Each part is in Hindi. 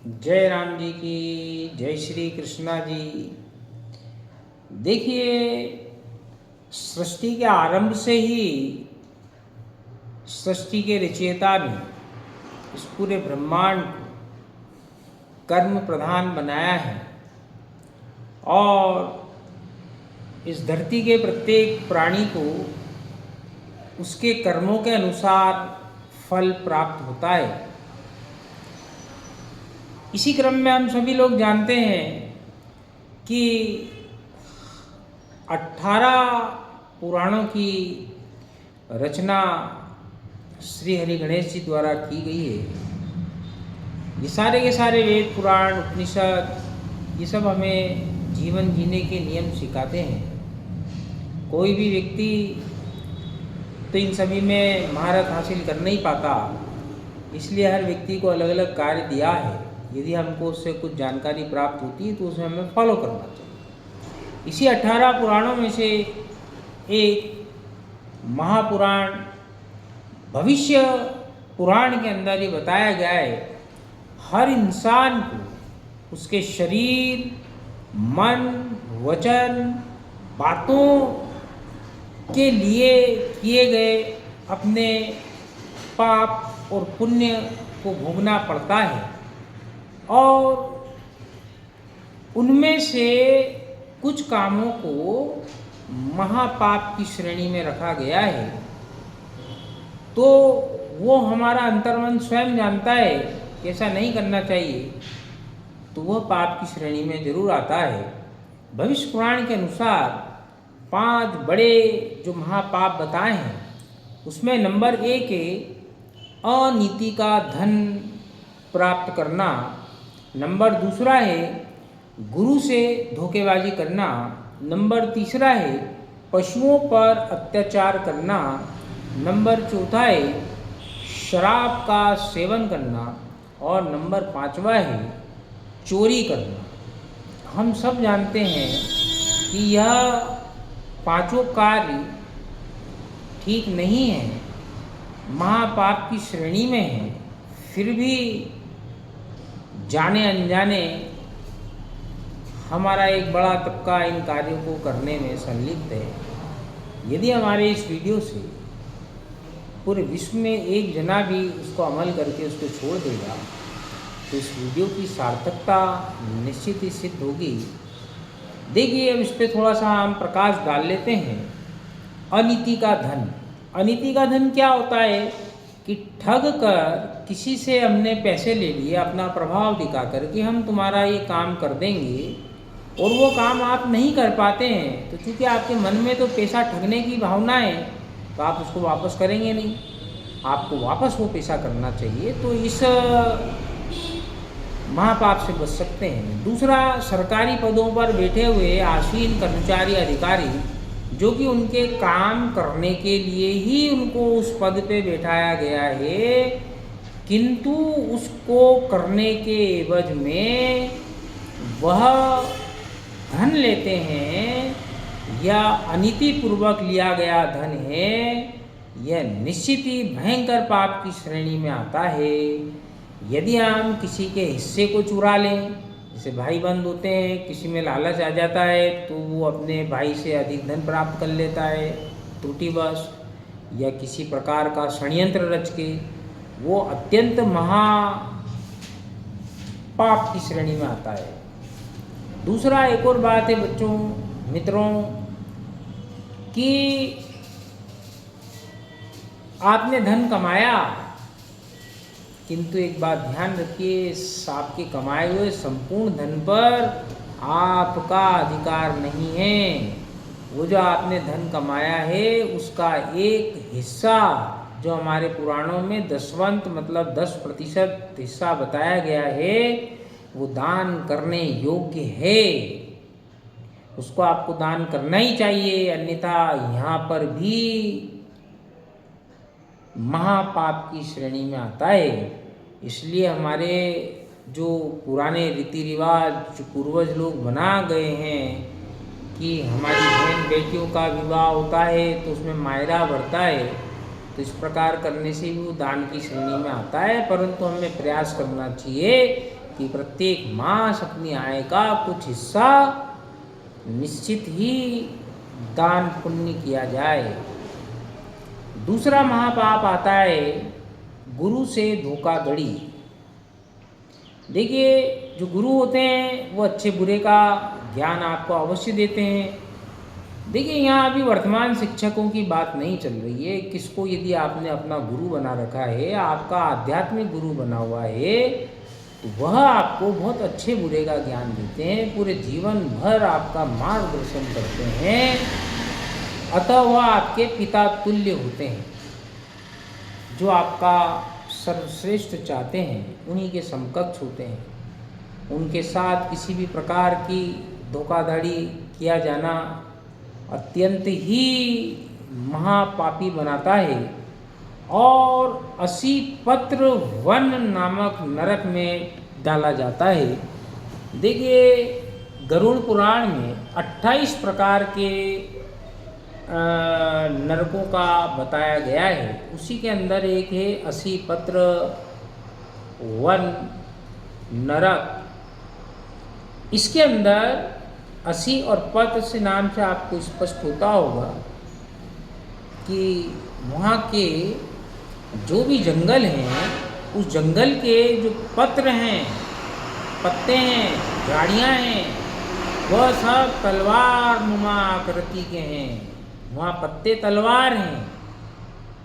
जय राम जी की जय श्री कृष्णा जी। देखिए, सृष्टि के आरंभ से ही सृष्टि के रचयिता ने इस पूरे ब्रह्मांड को कर्म प्रधान बनाया है और इस धरती के प्रत्येक प्राणी को उसके कर्मों के अनुसार फल प्राप्त होता है। इसी क्रम में हम सभी लोग जानते हैं कि 18 पुराणों की रचना श्री हरि गणेश जी द्वारा की गई है। ये सारे के सारे वेद, पुराण, उपनिषद ये सब हमें जीवन जीने के नियम सिखाते हैं। कोई भी व्यक्ति तो इन सभी में महारत हासिल कर नहीं पाता, इसलिए हर व्यक्ति को अलग अलग कार्य दिया है। यदि हमको उससे कुछ जानकारी प्राप्त होती है तो उसे हमें फॉलो करना चाहिए। इसी 18 पुराणों में से एक महापुराण भविष्य पुराण के अंदर ये बताया गया है, हर इंसान को उसके शरीर, मन, वचन, बातों के लिए किए गए अपने पाप और पुण्य को भोगना पड़ता है और उनमें से कुछ कामों को महापाप की श्रेणी में रखा गया है। तो वो हमारा अंतर्मन स्वयं जानता है कि ऐसा नहीं करना चाहिए, तो वह पाप की श्रेणी में जरूर आता है। भविष्य पुराण के अनुसार 5 बड़े जो महापाप बताए हैं उसमें नंबर 1 है अनीति का धन प्राप्त करना। नंबर 2 है गुरु से धोखेबाजी करना। नंबर 3 है पशुओं पर अत्याचार करना। नंबर 4 है शराब का सेवन करना और नंबर 5 है चोरी करना। हम सब जानते हैं कि यह 5 कार्य ठीक नहीं है, महापाप की श्रेणी में है, फिर भी जाने अनजाने हमारा एक बड़ा तबका इन कार्यों को करने में संलिप्त है। यदि हमारे इस वीडियो से पूरे विश्व में एक जना भी उसको अमल करके उसको छोड़ देगा तो इस वीडियो की सार्थकता निश्चित ही सिद्ध होगी। देखिए, अब इस पर थोड़ा सा हम प्रकाश डाल लेते हैं। अनीति का धन। अनीति का धन क्या होता है कि ठग कर किसी से हमने पैसे ले लिए अपना प्रभाव दिखाकर कि हम तुम्हारा ये काम कर देंगे और वो काम आप नहीं कर पाते हैं, तो चूँकि आपके मन में तो पैसा ठगने की भावना है तो आप उसको वापस करेंगे नहीं, आपको वापस वो पैसा करना चाहिए। तो इस महापाप से बच सकते हैं। दूसरा, सरकारी पदों पर बैठे हुए आसीन कर्मचारी, अधिकारी जो कि उनके काम करने के लिए ही उनको उस पद पे बैठाया गया है, किंतु उसको करने के एवज में वह धन लेते हैं या अनीतिपूर्वक लिया गया धन है, यह निश्चित ही भयंकर पाप की श्रेणी में आता है। यदि हम किसी के हिस्से को चुरा लें, जैसे भाई बंद होते हैं, किसी में लालच आ जाता है तो वो अपने भाई से अधिक धन प्राप्त कर लेता है त्रुटिवश, या किसी प्रकार का षड्यंत्र रच के, वो अत्यंत महा पाप की श्रेणी में आता है। दूसरा, एक और बात है बच्चों, मित्रों, कि आपने धन कमाया, किंतु एक बात ध्यान रखिए, आपके कमाए हुए संपूर्ण धन पर आपका अधिकार नहीं है। वो जो आपने धन कमाया है उसका एक हिस्सा, जो हमारे पुराणों में दशवंत मतलब 10% हिस्सा बताया गया है, वो दान करने योग्य है। उसको आपको दान करना ही चाहिए, अन्यथा यहाँ पर भी महापाप की श्रेणी में आता है। इसलिए हमारे जो पुराने रीति रिवाज जो पूर्वज लोग बना गए हैं कि हमारी बहन बेटियों का विवाह होता है तो उसमें मायरा बढ़ता है, तो इस प्रकार करने से भी वो दान की श्रेणी में आता है। परंतु हमें प्रयास करना चाहिए कि प्रत्येक मास अपनी आय का कुछ हिस्सा निश्चित ही दान पुण्य किया जाए। दूसरा महापाप आता है गुरु से धोखाधड़ी। देखिए, जो गुरु होते हैं वो अच्छे बुरे का ज्ञान आपको अवश्य देते हैं। देखिए, यहाँ अभी वर्तमान शिक्षकों की बात नहीं चल रही है। किसको यदि आपने अपना गुरु बना रखा है, आपका आध्यात्मिक गुरु बना हुआ है, तो वह आपको बहुत अच्छे बुरे का ज्ञान देते हैं, पूरे जीवन भर आपका मार्गदर्शन करते हैं। अतः वह आपके पिता तुल्य होते हैं। जो आपका सर्वश्रेष्ठ चाहते हैं उन्हीं के समकक्ष होते हैं। उनके साथ किसी भी प्रकार की धोखाधड़ी किया जाना अत्यंत ही महापापी बनाता है और 80 पत्र वन नामक नरक में डाला जाता है। देखिए, गरुड़ पुराण में 28 प्रकार के नरकों का बताया गया है। उसी के अंदर एक है 80 पत्र वन नरक। इसके अंदर 80 और पत्र से नाम से आपको स्पष्ट होता होगा कि वहाँ के जो भी जंगल हैं, उस जंगल के जो पत्र हैं, पत्ते हैं, झाड़ियाँ हैं, वह सब तलवार नुमा आकृति के हैं। वहाँ पत्ते तलवार हैं,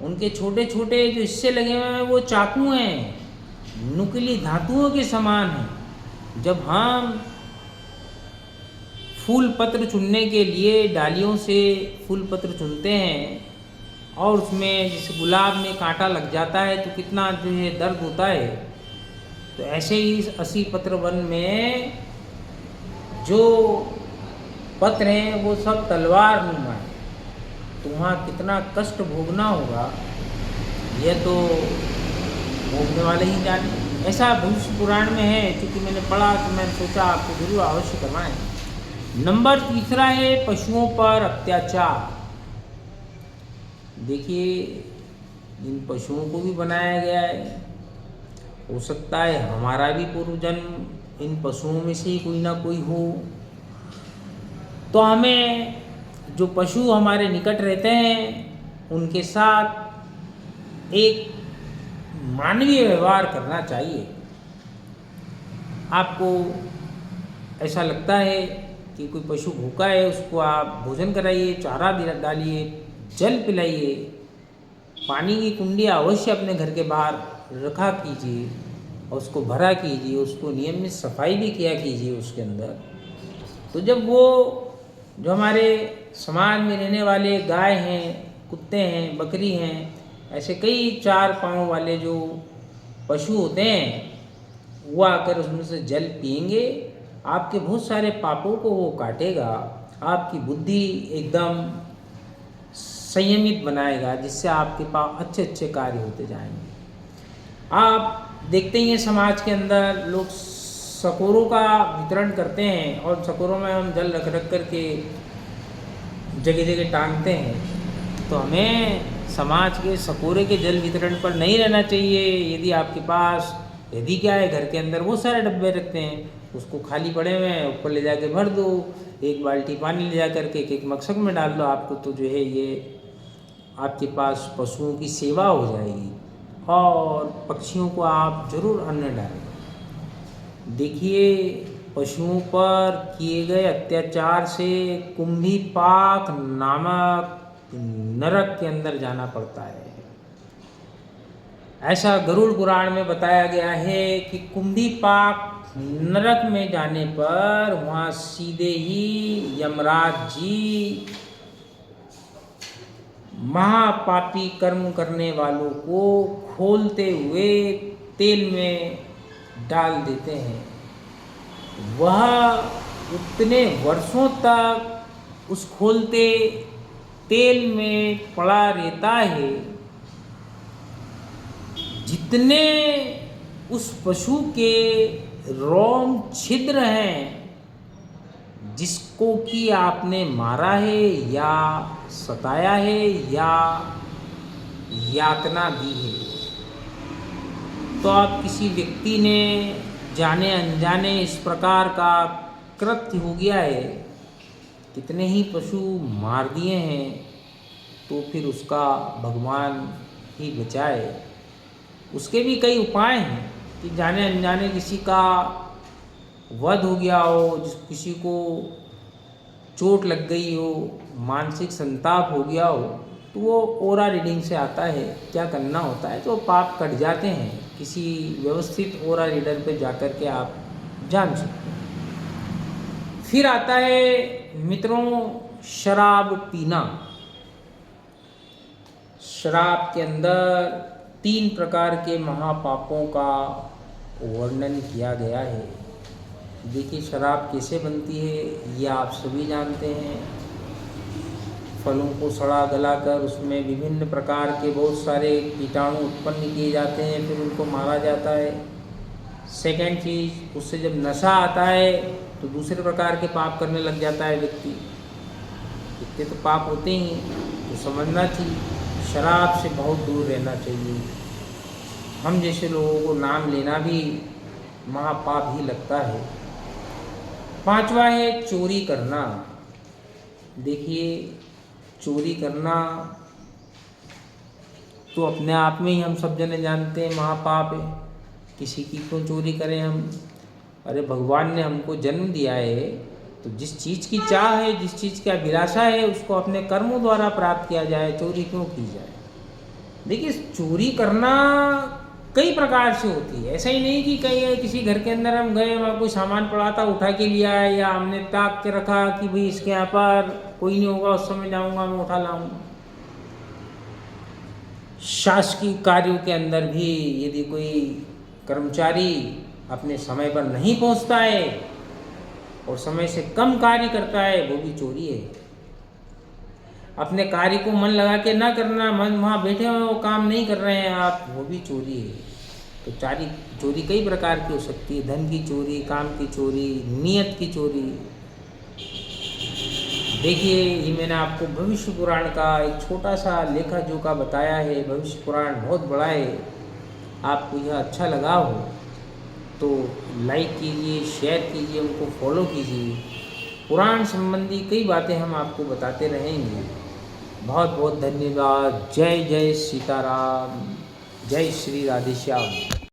उनके छोटे छोटे जो हिस्से लगे हुए हैं वो चाकू हैं, नुकीली धातुओं के समान हैं। जब हम फूल पत्र चुनने के लिए डालियों से फूल पत्र चुनते हैं और उसमें जैसे गुलाब में कांटा लग जाता है तो कितना जो है दर्द होता है, तो ऐसे ही इस 80 पत्र वन में जो पत्र हैं वो सब तलवार नुमा है। तो वहाँ कितना कष्ट भोगना होगा यह तो भोगने वाले ही जाने। ऐसा भविष्य पुराण में है, क्योंकि मैंने पढ़ा तो मैंने सोचा आपको जरूर अवश्य करवाएं। नंबर तीसरा है पशुओं पर अत्याचार। देखिए, इन पशुओं को भी बनाया गया है। हो सकता है हमारा भी पूर्व जन्म इन पशुओं में से ही कोई ना कोई हो। तो हमें जो पशु हमारे निकट रहते हैं उनके साथ एक मानवीय व्यवहार करना चाहिए। आपको ऐसा लगता है कि कोई पशु भूखा है, उसको आप भोजन कराइए, चारा डालिए, जल पिलाइए, पानी की कुंडी अवश्य अपने घर के बाहर रखा कीजिए और उसको भरा कीजिए, उसको नियमित सफाई भी किया कीजिए उसके अंदर। तो जब वो जो हमारे समाज में रहने वाले गाय हैं, कुत्ते हैं, बकरी हैं, ऐसे कई 4 पाँव वाले जो पशु होते हैं, वो आकर उसमें से जल पिएंगे, आपके बहुत सारे पापों को वो काटेगा, आपकी बुद्धि एकदम संयमित बनाएगा, जिससे आपके पास अच्छे अच्छे कार्य होते जाएंगे। आप देखते ही हैं समाज के अंदर लोग सकोरों का वितरण करते हैं और सकोरों में हम जल रख रख करके जगह जगह टांगते हैं। तो हमें समाज के सकोरे के जल वितरण पर नहीं रहना चाहिए। यदि आपके पास यदि क्या है, घर के अंदर बहुत सारे डब्बे रखते हैं, उसको खाली पड़े हुए हैं, ऊपर ले जाके भर दो, एक बाल्टी पानी ले जा करके एक मकसद में डाल दो। आपको तो जो है ये आपके पास पशुओं की सेवा हो जाएगी और पक्षियों को आप जरूर अन्न डालें। देखिए, पशुओं पर किए गए अत्याचार से कुंभीपाक नामक नरक के अंदर जाना पड़ता है। ऐसा गरुड़ पुराण में बताया गया है कि कुंभीपाक नरक में जाने पर वहाँ सीधे ही यमराज जी महापापी कर्म करने वालों को खोलते हुए तेल में डाल देते हैं। वह उतने वर्षों तक उस खोलते तेल में पड़ा रहता है जितने उस पशु के रोम छिद्र हैं, जिसको कि आपने मारा है या सताया है या यातना दी है। तो आप किसी व्यक्ति ने जाने अनजाने इस प्रकार का कृत्य हो गया है, कितने ही पशु मार दिए हैं, तो फिर उसका भगवान ही बचाए। उसके भी कई उपाय हैं कि जाने अनजाने किसी का वध हो गया हो, किसी को चोट लग गई हो, मानसिक संताप हो गया हो, तो वो ओरा रीडिंग से आता है। क्या करना होता है, तो पाप कट जाते हैं। किसी व्यवस्थित ओरा रीडर पे जाकर के आप जान सकते हैं। फिर आता है मित्रों शराब पीना। शराब के अंदर 3 प्रकार के महापापों का वर्णन किया गया है। देखिए शराब कैसे बनती है ये आप सभी जानते हैं। फलों को सड़ा गलाकर उसमें विभिन्न प्रकार के बहुत सारे कीटाणु उत्पन्न किए जाते हैं, फिर उनको मारा जाता है। सेकंड चीज़, उससे जब नशा आता है तो दूसरे प्रकार के पाप करने लग जाता है व्यक्ति। इतने तो पाप होते ही तो समझना चाहिए शराब से बहुत दूर रहना चाहिए। हम जैसे लोगों को नाम लेना भी महापाप ही लगता है। 5वां है चोरी करना। देखिए चोरी करना तो अपने आप में ही हम सब जने जानते हैं महापाप है। किसी की क्यों चोरी करें हम? अरे भगवान ने हमको जन्म दिया है, तो जिस चीज़ की चाह है, जिस चीज़ की अभिलाषा है, उसको अपने कर्मों द्वारा प्राप्त किया जाए, चोरी क्यों की जाए? देखिए चोरी करना कई प्रकार से होती है। ऐसा ही नहीं कि कहीं किसी घर के अंदर हम गए, वहाँ कोई सामान पड़ा था उठा के लिया है, या हमने ताक के रखा कि भाई इसके यहाँ पर कोई नहीं होगा, उस समय जाऊँगा मैं उठा लाऊंगा। शासकीय कार्यों के अंदर भी यदि कोई कर्मचारी अपने समय पर नहीं पहुँचता है और समय से कम कार्य करता है, वो भी चोरी है। अपने कार्य को मन लगा के ना करना, मन वहाँ बैठे हुए वो काम नहीं कर रहे हैं आप, वो भी चोरी है। तो चोरी कई प्रकार की हो सकती है। धन की चोरी, काम की चोरी, नियत की चोरी। देखिए ये मैंने आपको भविष्य पुराण का एक छोटा सा लेखा जोखा बताया है। भविष्य पुराण बहुत बड़ा है। आपको यह अच्छा लगा हो तो लाइक कीजिए, शेयर कीजिए, उनको फॉलो कीजिए। पुराण संबंधी कई बातें हम आपको बताते रहेंगे। बहुत बहुत धन्यवाद। जय जय सीताराम, जय श्री राधेश्याम।